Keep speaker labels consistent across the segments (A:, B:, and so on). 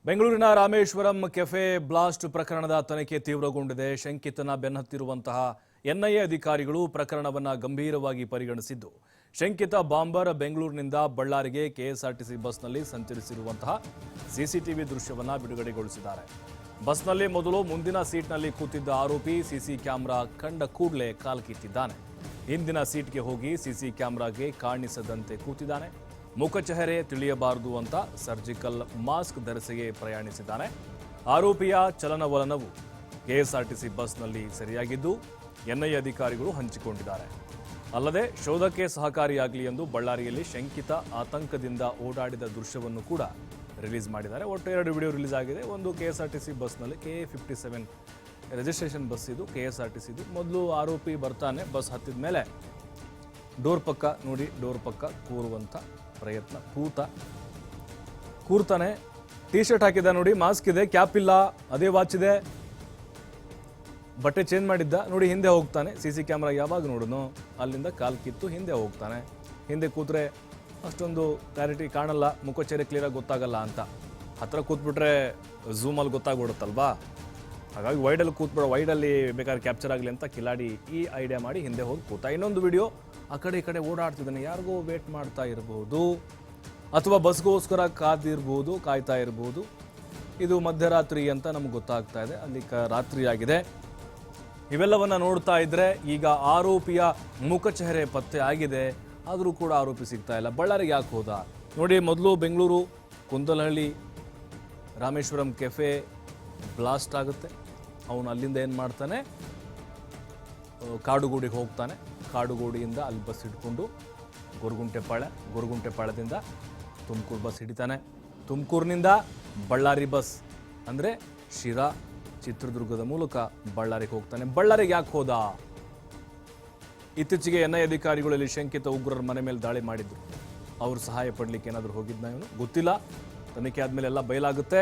A: ಬೆಂಗಳೂರಿನ Rameswaram cafe blast ಪ್ರಕರಣದ ತನಿಖೆ ತೀವ್ರಗೊಂಡಿದೆ. ಶಂಕಿತನ ಬೆನ್ನತ್ತಿರುವಂತಹ ಎನ್ಐಎ ಅಧಿಕಾರಿಗಳು ಪ್ರಕರಣವನ್ನು ಗಂಭೀರವಾಗಿ ಪರಿಗಣಿಸಿದ್ದು, ಶಂಕಿತ ಬಾಂಬರ್ ಬೆಂಗಳೂರಿನಿಂದ ಬಳ್ಳಾರಿಗೆ ಕೆಎಸ್ಆರ್ಟಿಸಿ ಬಸ್ನಲ್ಲಿ ಸಂಚರಿಸಿರುವಂತಹ ಸಿಸಿಟಿವಿ ದೃಶ್ಯವನ್ನು ಬಿಡುಗಡೆಗೊಳಿಸಿದ್ದಾರೆ. ಬಸ್ನಲ್ಲಿ ಮೊದಲು ಮುಂದಿನ ಸೀಟ್ನಲ್ಲಿ ಕೂತಿದ್ದ ಆರೋಪಿ ಸಿಸಿ ಕ್ಯಾಮೆರಾ ಕಂಡ ಕೂಡಲೇ ಕಾಲ್ಕಿತ್ತಿದ್ದಾನೆ. ಹಿಂದಿನ ಸೀಟ್ಗೆ ಹೋಗಿ ಸಿಸಿ ಕ್ಯಾಮೆರಾಗೆ ಕಾಣಿಸದಂತೆ ಕೂತಿದ್ದಾನೆ. ಮುಖಚೆಹರೆ ತಿಳಿಯಬಾರದು ಅಂತ ಸರ್ಜಿಕಲ್ ಮಾಸ್ಕ್ ಧರಿಸಿಯೇ ಪ್ರಯಾಣಿಸಿದ್ದಾನೆ. ಆರೋಪಿಯ ಚಲನವಲನವು ಕೆಎಸ್ಆರ್ಟಿಸಿ ಬಸ್ನಲ್ಲಿ ಸರಿಯಾಗಿದ್ದು ಎನ್ಐಎ ಅಧಿಕಾರಿಗಳು ಹಂಚಿಕೊಂಡಿದ್ದಾರೆ. ಅಲ್ಲದೆ ಶೋಧಕ್ಕೆ ಸಹಕಾರಿಯಾಗಲಿ ಎಂದು ಬಳ್ಳಾರಿಯಲ್ಲಿ ಶಂಕಿತ ಆತಂಕದಿಂದ ಓಡಾಡಿದ ದೃಶ್ಯವನ್ನು ಕೂಡ ರಿಲೀಸ್ ಮಾಡಿದ್ದಾರೆ. ಒಟ್ಟು 2 ವಿಡಿಯೋ ರಿಲೀಸ್ ಆಗಿದೆ. ಒಂದು ಕೆಎಸ್ಆರ್ಟಿಸಿ ಬಸ್ನಲ್ಲಿ KA57 ರಿಜಿಸ್ಟ್ರೇಷನ್ ಬಸ್ ಇದು, ಕೆಎಸ್ಆರ್ಟಿಸಿ ಇದು. ಮೊದಲು ಆರೋಪಿ ಬರ್ತಾನೆ, ಬಸ್ ಹತ್ತಿದ ಮೇಲೆ ಡೋರ್ ಪಕ್ಕ ನೋಡಿ, ಡೋರ್ ಪಕ್ಕ ಕೂರುವಂಥ ಪ್ರಯತ್ನ, ಕೂರ್ತಾನೆ. ಟಿ ಶರ್ಟ್ ಹಾಕಿದ್ದ ನೋಡಿ, ಮಾಸ್ಕ್ ಇದೆ, ಕ್ಯಾಪ್ ಇಲ್ಲ, ಅದೇ ವಾಚ್ ಇದೆ, ಬಟ್ಟೆ ಚೇಂಜ್ ಮಾಡಿದ್ದ ನೋಡಿ, ಹಿಂದೆ ಹೋಗ್ತಾನೆ. ಸಿಸಿ ಕ್ಯಾಮ್ರಾ ಯಾವಾಗ ನೋಡೋನು ಅಲ್ಲಿಂದ ಕಾಲ್ ಕಿತ್ತು ಹಿಂದೆ ಹೋಗ್ತಾನೆ. ಹಿಂದೆ ಕೂತ್ರೆ ಅಷ್ಟೊಂದು ಕ್ಲಾರಿಟಿ ಕಾಣಲ್ಲ, ಮುಖಚೇರೆ ಕ್ಲಿಯರಾಗಿ ಗೊತ್ತಾಗಲ್ಲ ಅಂತ. ಹತ್ರ ಕೂತ್ಬಿಟ್ರೆ ಝೂಮಲ್ಲಿ ಗೊತ್ತಾಗ್ಬಿಡುತ್ತಲ್ವಾ, ಹಾಗಾಗಿ ವೈಡಲ್ಲಿ ಕೂತ್ಬಿಡೋ, ವೈಡಲ್ಲಿ ಬೇಕಾದ್ರೆ ಕ್ಯಾಪ್ಚರ್ ಆಗಲಿ ಅಂತ ಕಿಲಾಡಿ ಈ ಐಡಿಯಾ ಮಾಡಿ ಹಿಂದೆ ಹೋಗಿ ಕೂತ. ಇನ್ನೊಂದು ವಿಡಿಯೋ ಆ ಕಡೆ ಈ ಕಡೆ ಓಡಾಡ್ತಿದ್ದಾನೆ. ಯಾರಿಗೋ ವೇಟ್ ಮಾಡ್ತಾ ಇರ್ಬೋದು, ಅಥವಾ ಬಸ್ಗೋಸ್ಕರ ಕಾಯ್ತಾ ಇರ್ಬೋದು. ಇದು ಮಧ್ಯರಾತ್ರಿ ಅಂತ ನಮ್ಗೆ ಗೊತ್ತಾಗ್ತಾ ಇದೆ, ಅಲ್ಲಿ ರಾತ್ರಿ ಆಗಿದೆ. ಇವೆಲ್ಲವನ್ನ ನೋಡ್ತಾ ಇದ್ರೆ ಈಗ ಆರೋಪಿಯ ಮುಖಚೆಹರೆ ಪತ್ತೆ ಆಗಿದೆ, ಆದರೂ ಕೂಡ ಆರೋಪಿ ಸಿಗ್ತಾ ಇಲ್ಲ. ಬಳ್ಳಾರಿಗೆ ಯಾಕೆ ಹೋದ ನೋಡಿ. ಮೊದಲು ಬೆಂಗಳೂರು ಕುಂದಲಹಳ್ಳಿ ರಾಮೇಶ್ವರಂ ಕೆಫೆ ಬ್ಲಾಸ್ಟ್ ಆಗುತ್ತೆ. ಅವನು ಅಲ್ಲಿಂದ ಏನು ಮಾಡ್ತಾನೆ, ಕಾಡುಗೋಡಿಗೆ ಹೋಗ್ತಾನೆ. ಕಾಡುಗೋಡಿಯಿಂದ ಅಲ್ಲಿ ಬಸ್ ಹಿಡ್ಕೊಂಡು ಗೊರಗುಂಟೆಪಾಳ್ಯದಿಂದ ತುಮಕೂರು ಬಸ್ ಹಿಡಿತಾನೆ. ತುಮಕೂರಿನಿಂದ ಬಳ್ಳಾರಿ ಬಸ್ ಅಂದರೆ ಶಿರಾ ಚಿತ್ರದುರ್ಗದ ಮೂಲಕ ಬಳ್ಳಾರಿಗೆ ಹೋಗ್ತಾನೆ. ಬಳ್ಳಾರಿಗೆ ಯಾಕೆ ಹೋದ? ಇತ್ತೀಚೆಗೆ ಎನ್ಐಎ ಅಧಿಕಾರಿಗಳಲ್ಲಿ ಶಂಕಿತ ಉಗ್ರರ ಮನೆ ಮೇಲೆ ದಾಳಿ ಮಾಡಿದ್ರು. ಅವರು ಸಹಾಯ ಪಡಲಿಕ್ಕೆ ಏನಾದರೂ ಹೋಗಿದ್ನ ಇವನು ಗೊತ್ತಿಲ್ಲ. ತನಿಖೆ ಆದಮೇಲೆ ಎಲ್ಲ ಬಯಲಾಗುತ್ತೆ.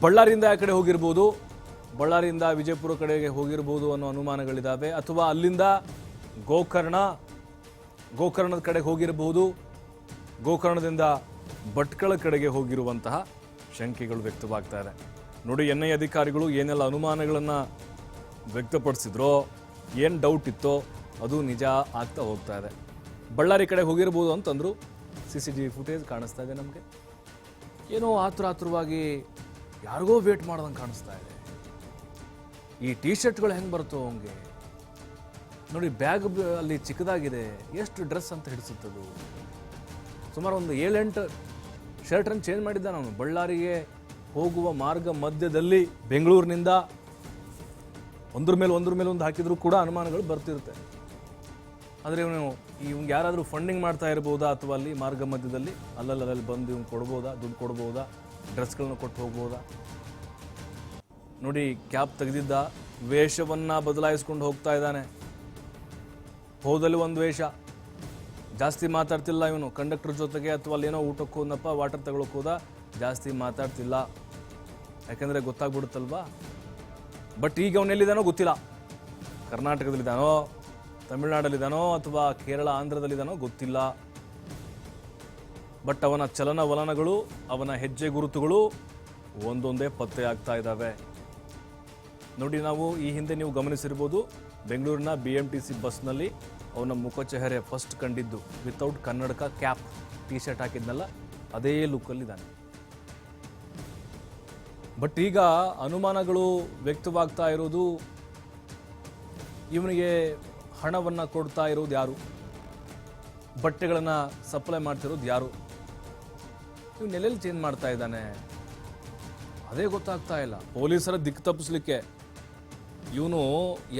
A: ಬಳ್ಳಾರಿಯಿಂದ ಆ ಕಡೆ ಹೋಗಿರ್ಬೋದು, ಬಳ್ಳಾರಿಯಿಂದ ವಿಜಯಪುರ ಕಡೆಗೆ ಹೋಗಿರ್ಬೋದು ಅನ್ನೋ ಅನುಮಾನಗಳಿದ್ದಾವೆ. ಅಥವಾ ಅಲ್ಲಿಂದ ಗೋಕರ್ಣದ ಕಡೆಗೆ ಹೋಗಿರಬಹುದು, ಗೋಕರ್ಣದಿಂದ ಭಟ್ಕಳ ಕಡೆಗೆ ಹೋಗಿರುವಂತಹ ಶಂಕೆಗಳು ವ್ಯಕ್ತವಾಗ್ತಾ ಇದೆ. ನೋಡಿ, ಎನ್ಐಎ ಅಧಿಕಾರಿಗಳು ಏನೆಲ್ಲ ಅನುಮಾನಗಳನ್ನು ವ್ಯಕ್ತಪಡಿಸಿದ್ರೋ, ಏನು ಡೌಟ್ ಇತ್ತೋ ಅದು ನಿಜ ಆಗ್ತಾ ಹೋಗ್ತಾ ಇದೆ. ಬಳ್ಳಾರಿ ಕಡೆ ಹೋಗಿರ್ಬೋದು ಅಂತಂದ್ರು. CCTV ಫುಟೇಜ್ ಕಾಣಿಸ್ತಾ ಇದೆ ನಮಗೆ. ಏನೋ ಆತುರವಾಗಿ ಯಾರಿಗೋ ವೇಟ್ ಮಾಡ್ದಂಗೆ ಕಾಣಿಸ್ತಾ ಇದೆ. ಈ ಟಿ ಶರ್ಟ್ಗಳು ಹೆಂಗೆ ಬರುತ್ತೋ ಹಂಗೆ ನೋಡಿ. ಬ್ಯಾಗ್ ಅಲ್ಲಿ ಚಿಕ್ಕದಾಗಿದೆ, ಎಷ್ಟು ಡ್ರೆಸ್ ಅಂತ ಹಿಡಿಸುತ್ತದು. ಸುಮಾರು ಒಂದು 7-8 ಶರ್ಟನ್ನು ಚೇಂಜ್ ಮಾಡಿದ್ದ ನಾನು. ಬಳ್ಳಾರಿಗೆ ಹೋಗುವ ಮಾರ್ಗ ಮಧ್ಯದಲ್ಲಿ ಬೆಂಗಳೂರಿನಿಂದ ಒಂದ್ರ ಮೇಲೆ ಒಂದು ಹಾಕಿದ್ರು ಕೂಡ ಅನುಮಾನಗಳು ಬರ್ತಿರುತ್ತೆ. ಆದರೆ ಇವ್ನಿಗೆ ಯಾರಾದರೂ ಫಂಡಿಂಗ್ ಮಾಡ್ತಾ ಇರ್ಬೋದಾ, ಅಥವಾ ಅಲ್ಲಿ ಮಾರ್ಗ ಮಧ್ಯದಲ್ಲಿ ಅಲ್ಲಲ್ಲಿ ಬಂದು ಇವ್ನು ಕೊಡ್ಬೋದಾ, ದುಡ್ಡು ಕೊಡ್ಬೋದಾ, ಡ್ರೆಸ್ಗಳನ್ನ ಕೊಟ್ಟು ಹೋಗ್ಬೋದಾ. ನೋಡಿ, ಕ್ಯಾಪ್ ತೆಗೆದಿದ್ದ, ವೇಷವನ್ನು ಬದಲಾಯಿಸ್ಕೊಂಡು ಹೋಗ್ತಾ ಇದ್ದಾನೆ. ಹೋದಲ್ಲಿ ಒಂದು ವೇಷ, ಜಾಸ್ತಿ ಮಾತಾಡ್ತಿಲ್ಲ ಇವನು. ಕಂಡಕ್ಟರ್ ಜೊತೆಗೆ ಅಥವಾ ಅಲ್ಲೇನೋ ಊಟಕ್ಕೆ ಹೋದಪ್ಪ, ವಾಟರ್ ತಗೊಳಕ್ಕೆ ಹೋದ, ಜಾಸ್ತಿ ಮಾತಾಡ್ತಿಲ್ಲ, ಯಾಕಂದರೆ ಗೊತ್ತಾಗ್ಬಿಡುತ್ತಲ್ವಾ. ಬಟ್ ಈಗ ಅವನೆಲ್ಲಿದ್ದಾನೋ ಗೊತ್ತಿಲ್ಲ. ಕರ್ನಾಟಕದಲ್ಲಿದ್ದಾನೋ, ತಮಿಳುನಾಡಲ್ಲಿದ್ದಾನೋ, ಅಥವಾ ಕೇರಳ ಆಂಧ್ರದಲ್ಲಿದ್ದಾನೋ ಗೊತ್ತಿಲ್ಲ. ಬಟ್ ಅವನ ಚಲನವಲನಗಳು, ಅವನ ಹೆಜ್ಜೆ ಗುರುತುಗಳು ಒಂದೊಂದೇ ಪತ್ತೆ ಆಗ್ತಾ ಇದ್ದಾವೆ. ನೋಡಿ, ನಾವು ಈ ಹಿಂದೆ ನೀವು ಗಮನಿಸಿರ್ಬೋದು, ಬೆಂಗಳೂರಿನ BMTC ಬಸ್ನಲ್ಲಿ ಅವನ ಮುಖಚೆಹರೆ ಫಸ್ಟ್ ಕಂಡಿದ್ದು ವಿತೌಟ್ ಕನ್ನಡಕ, ಕ್ಯಾಪ್, ಟಿ ಶರ್ಟ್ ಹಾಕಿದ್ನಲ್ಲ, ಅದೇ ಲುಕ್ಕಲ್ಲಿದ್ದಾನೆ. ಬಟ್ ಈಗ ಅನುಮಾನಗಳು ವ್ಯಕ್ತವಾಗ್ತಾ ಇರೋದು, ಇವನಿಗೆ ಹಣವನ್ನು ಕೊಡ್ತಾ ಇರೋದು ಯಾರು, ಬಟ್ಟೆಗಳನ್ನು ಸಪ್ಲೈ ಮಾಡ್ತಿರೋದು ಯಾರು, ಇವನ್ನೆಲ್ಲೆಲ್ಲಿ ಚೇಂಜ್ ಮಾಡ್ತಾ ಇದ್ದಾನೆ ಅದೇ ಗೊತ್ತಾಗ್ತಾ ಇಲ್ಲ. ಪೊಲೀಸರ ದಿಕ್ಕು ತಪ್ಪಿಸ್ಲಿಕ್ಕೆ ಇವನು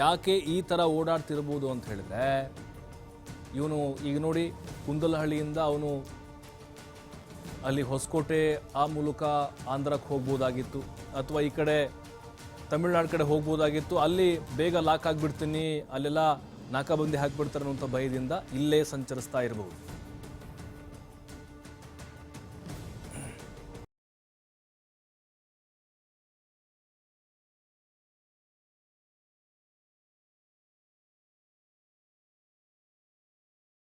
A: ಯಾಕೆ ಈ ಥರ ಓಡಾಡ್ತಿರ್ಬೋದು ಅಂತ ಹೇಳಿದ್ರೆ, ಇವನು ಈಗ ನೋಡಿ, ಕುಂದಲಹಳ್ಳಿಯಿಂದ ಅವನು ಅಲ್ಲಿ ಹೊಸಕೋಟೆ ಆ ಮೂಲಕ ಆಂಧ್ರಕ್ಕೆ ಹೋಗ್ಬೋದಾಗಿತ್ತು, ಅಥವಾ ಈ ಕಡೆ ತಮಿಳ್ನಾಡು ಕಡೆ ಹೋಗ್ಬೋದಾಗಿತ್ತು. ಅಲ್ಲಿ ಬೇಗ ಲಾಕ್ ಆಗಿಬಿಡ್ತೀನಿ, ಅಲ್ಲೆಲ್ಲ ನಾಕಾಬಂದಿ ಹಾಕಿಬಿಡ್ತಾರೆ ಅನ್ನೋಂಥ ಭಯದಿಂದ ಇಲ್ಲೇ ಸಂಚರಿಸ್ತಾ ಇರ್ಬೋದು.